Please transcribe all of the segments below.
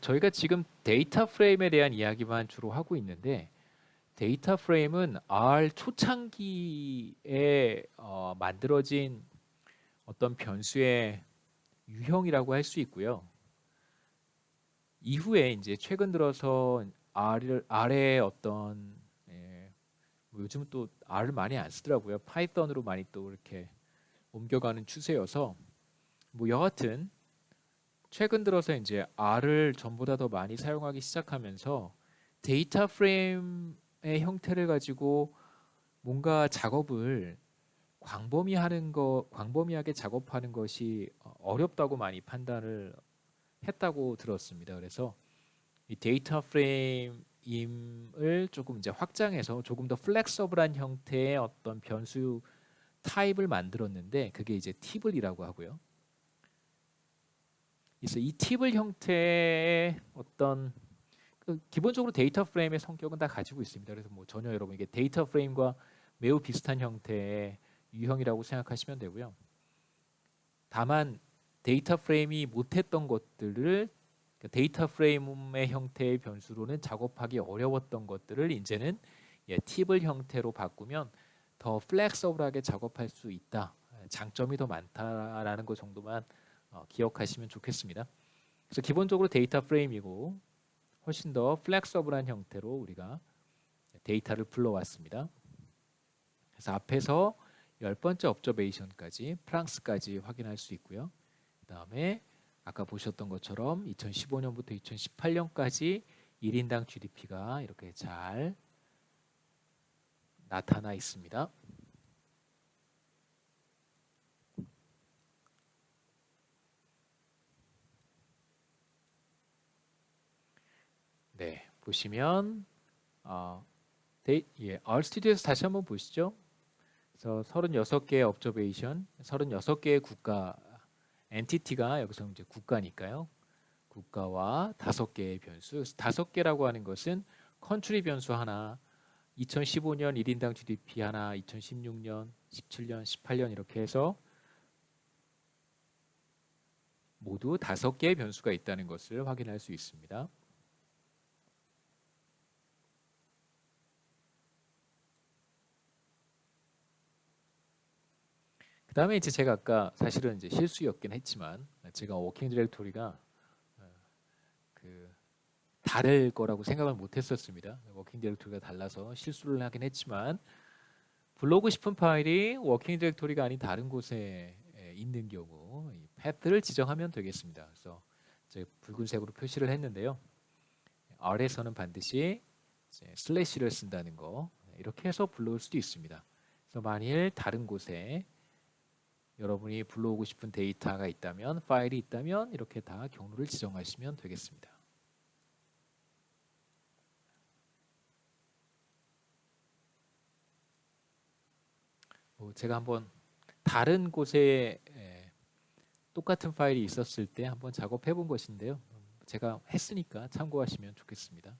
저희가 지금 데이터 프레임에 대한 이야기만 주로 하고 있는데 데이터 프레임은 R 초창기에 만들어진 어떤 변수의 유형이라고 할 수 있고요. 이후에 이제 최근 들어서 R의 어떤 뭐 요즘은 또 R을 많이 안 쓰더라고요. 파이썬으로 많이 또 이렇게 옮겨가는 추세여서 뭐 여하튼 최근 들어서 이제 R을 전보다 더 많이 사용하기 시작하면서 데이터 프레임의 형태를 가지고 뭔가 작업을 광범위하게 작업하는 것이 어렵다고 많이 판단을 했다고 들었습니다. 그래서 이 데이터 프레임을 조금 이제 확장해서 조금 더 플렉서블한 형태의 어떤 변수 타입을 만들었는데 그게 이제 팁을이라고 하고요. 그래서 이 팁을 형태의 어떤 기본적으로 데이터 프레임의 성격은 다 가지고 있습니다. 그래서 뭐 전혀 여러분 이게 데이터 프레임과 매우 비슷한 형태의 유형이라고 생각하시면 되고요. 다만 데이터 프레임이 못했던 것들을 데이터 프레임의 형태의 변수로는 작업하기 어려웠던 것들을 이제는 팁을 형태로 바꾸면 더 플렉서블하게 작업할 수 있다. 장점이 더 많다라는 것 정도만 기억하시면 좋겠습니다. 그래서 기본적으로 데이터 프레임이고 훨씬 더 플렉서블한 형태로 우리가 데이터를 불러왔습니다. 그래서 앞에서 10번째 observation까지 프랑스까지 확인할 수 있고요. 그 다음에 아까 보셨던 것처럼 2015년부터 2018년까지 1인당 GDP가 이렇게 잘 나타나 있습니다. 네, 보시면 RStudio에서 다시 한번 보시죠. 그래서 36개의 observation, 36개의 국가 엔티티가 여기서 이제 국가니까요. 국가와 5개의 변수. 5개라고 하는 것은 컨트리 변수 하나, 2015년 1인당 GDP 하나, 2016년, 17년, 18년 이렇게 해서 모두 5개의 변수가 있다는 것을 확인할 수 있습니다. 그 다음에 이제 제가 아까 사실은 이제 실수였긴 했지만 제가 워킹 디렉토리가 그 다를 거라고 생각을 못했었습니다. 워킹 디렉토리가 달라서 실수를 하긴 했지만 불러오고 싶은 파일이 워킹 디렉토리가 아닌 다른 곳에 있는 경우 이 path를 지정하면 되겠습니다. 그래서 제가 붉은색으로 표시를 했는데요. R에서는 반드시 슬래시를 쓴다는 거 이렇게 해서 불러올 수도 있습니다. 그래서 만일 다른 곳에 여러분이 불러오고 싶은 데이터가 있다면 파일이 있다면 이렇게 다 경로를 지정하시면 되겠습니다. 제가 한번 다른 곳에 똑같은 파일이 있었을 때 한번 작업해 본 것인데요. 제가 했으니까 참고하시면 좋겠습니다.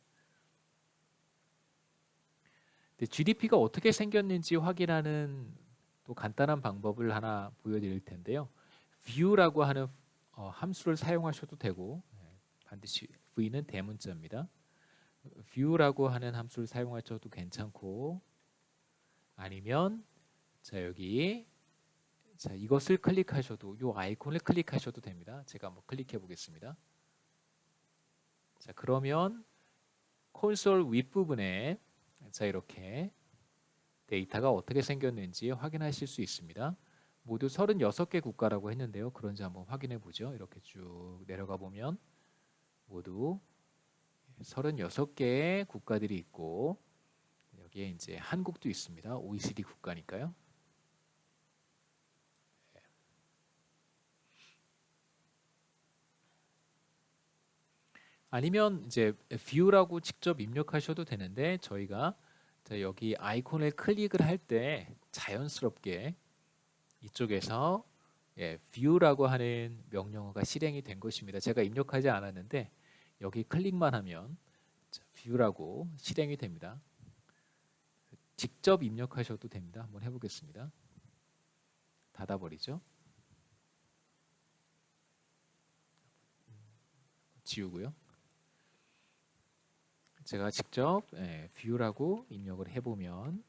GDP가 어떻게 생겼는지 확인하는 또 간단한 방법을 하나 보여드릴 텐데요. view라고 하는 함수를 사용하셔도 되고 반드시 v는 대문자입니다. view라고 하는 함수를 사용하셔도 괜찮고 아니면 자 여기 자 이것을 클릭하셔도 이 아이콘을 클릭하셔도 됩니다. 제가 한번 클릭해 보겠습니다. 자 그러면 콘솔 윗부분에 자 이렇게 데이터가 어떻게 생겼는지 확인하실 수 있습니다. 모두 36개 국가라고 했는데요. 그런지 한번 확인해 보죠. 이렇게 쭉 내려가 보면 모두 36개의 국가들이 있고 여기에 이제 한국도 있습니다. OECD 국가니까요. 아니면 이제 view라고 직접 입력하셔도 되는데 저희가 여기 아이콘을 클릭을 할 때 자연스럽게 이쪽에서 view라고 하는 명령어가 실행이 된 것입니다. 제가 입력하지 않았는데 여기 클릭만 하면 view라고 실행이 됩니다. 직접 입력하셔도 됩니다. 한번 해보겠습니다. 닫아버리죠. 지우고요. 제가 직접 view라고 입력을 해보면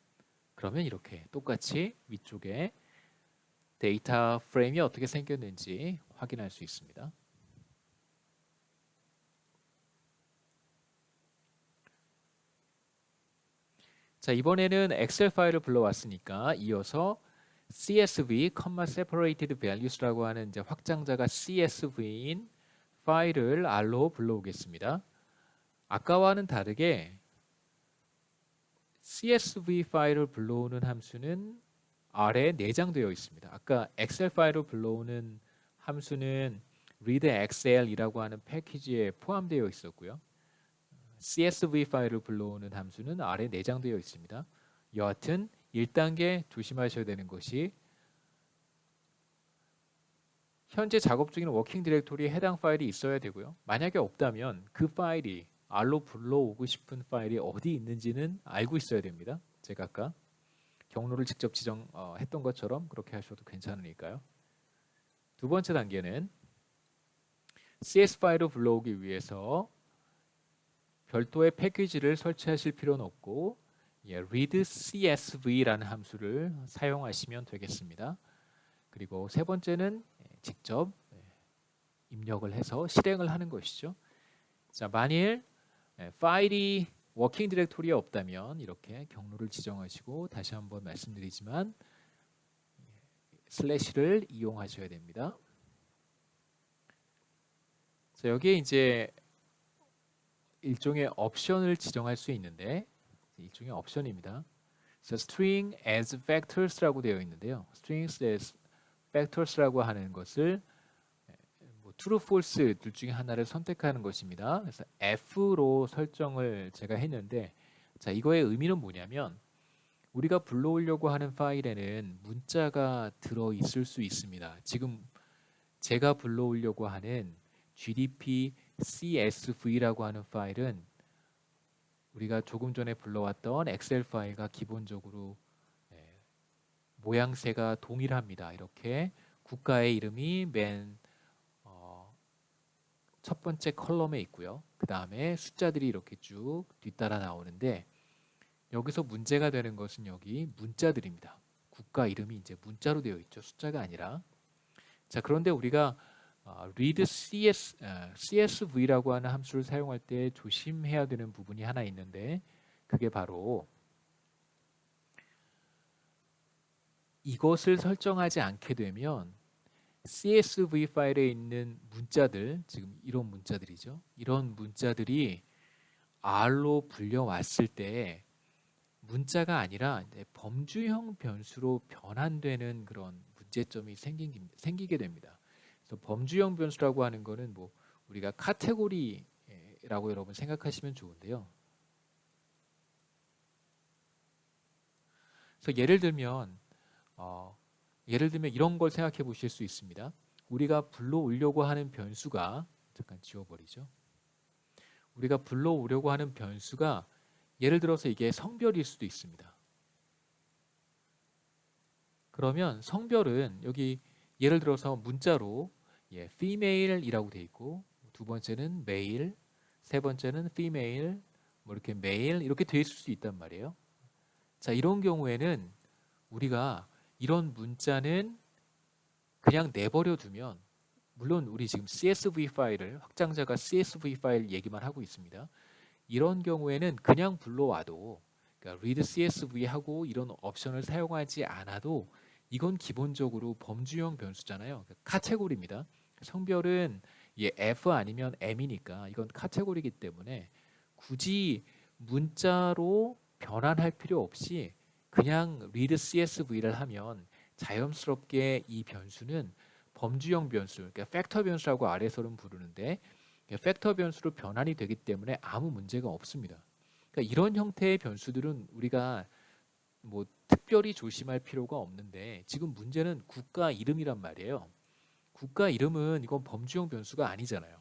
그러면 이렇게 똑같이 위쪽에 데이터 프레임이 어떻게 생겼는지 확인할 수 있습니다. 자, 이번에는 엑셀 파일을 불러왔으니까 이어서 CSV, separated values라고 하는 이제 확장자가 CSV인 파일을 R로 불러오겠습니다. 아까와는 다르게 CSV 파일을 불러오는 함수는 R에 내장되어 있습니다. 아까 엑셀 파일을 불러오는 함수는 readxl이라고 하는 패키지에 포함되어 있었고요. CSV 파일을 불러오는 함수는 R에 내장되어 있습니다. 여하튼 1단계 조심하셔야 되는 것이 현재 작업 중인 워킹 디렉토리에 해당 파일이 있어야 되고요. 만약에 없다면 그 파일이 R로 불러오고 싶은 파일이 어디 있는지는 알고 있어야 됩니다. 제가 아까 경로를 직접 지정했던 것처럼 그렇게 하셔도 괜찮으니까요. 두 번째 단계는 CS 파일을 불러오기 위해서 별도의 패키지를 설치하실 필요는 없고 read CSV라는 함수를 사용하시면 되겠습니다. 그리고 세 번째는 직접 입력을 해서 실행을 하는 것이죠. 자, 만일 파일이 워킹 디렉토리에 없다면 이렇게 경로를 지정하시고 다시 한번 말씀드리지만 슬래시를 이용하셔야 됩니다. 자, 여기에 이제 일종의 옵션을 지정할 수 있는데 일종의 옵션입니다. 그래서 string as factors라고 되어 있는데요. strings as factors라고 하는 것을 true, false 둘 중에 하나를 선택하는 것입니다. 그래서 F로 설정을 제가 했는데 자, 이거의 의미는 뭐냐면 우리가 불러오려고 하는 파일에는 문자가 들어있을 수 있습니다. 지금 제가 불러오려고 하는 GDP CSV라고 하는 파일은 우리가 조금 전에 불러왔던 엑셀 파일과 기본적으로 모양새가 동일합니다. 이렇게 국가의 이름이 맨 첫 번째 컬럼에 있고요. 그 다음에 숫자들이 이렇게 쭉 뒤따라 나오는데 여기서 문제가 되는 것은 여기 문자들입니다. 국가 이름이 이제 문자로 되어 있죠. 숫자가 아니라. 자, 그런데 우리가 read CSV라고 하는 함수를 사용할 때 조심해야 되는 부분이 하나 있는데 그게 바로 이것을 설정하지 않게 되면 CSV 파일에 있는 문자들, 지금 이런 문자들이죠. 이런 문자들이 R로 불려왔을 때 문자가 아니라 이제 범주형 변수로 변환되는 그런 문제점이 생기게 됩니다. 그래서 범주형 변수라고 하는 거는 뭐 우리가 카테고리라고 여러분 생각하시면 좋은데요. 그래서 예를 들면 이런 걸 생각해 보실 수 있습니다. 우리가 불러오려고 하는 변수가 잠깐 지워버리죠. 우리가 불러오려고 하는 변수가 예를 들어서 이게 성별일 수도 있습니다. 그러면 성별은 여기 예를 들어서 문자로 female이라고 돼 있고 두 번째는 male, 세 번째는 female, 뭐 이렇게 male 이렇게 돼 있을 수 있단 말이에요. 자, 이런 경우에는 우리가 이런 문자는 그냥 내버려 두면 물론 우리 지금 CSV 파일을 확장자가 CSV 파일 얘기만 하고 있습니다. 이런 경우에는 그냥 불러와도 그러니까 read CSV 하고 이런 옵션을 사용하지 않아도 이건 기본적으로 범주형 변수잖아요. 카테고리입니다. 성별은 F 아니면 M이니까 이건 카테고리이기 때문에 굳이 문자로 변환할 필요 없이 그냥 read CSV를 하면 자연스럽게 이 변수는 범주형 변수, 그러니까 팩터 변수라고 아래서는 부르는데 팩터 변수로 변환이 되기 때문에 아무 문제가 없습니다. 그러니까 이런 형태의 변수들은 우리가 뭐 특별히 조심할 필요가 없는데 지금 문제는 국가 이름이란 말이에요. 국가 이름은 이건 범주형 변수가 아니잖아요.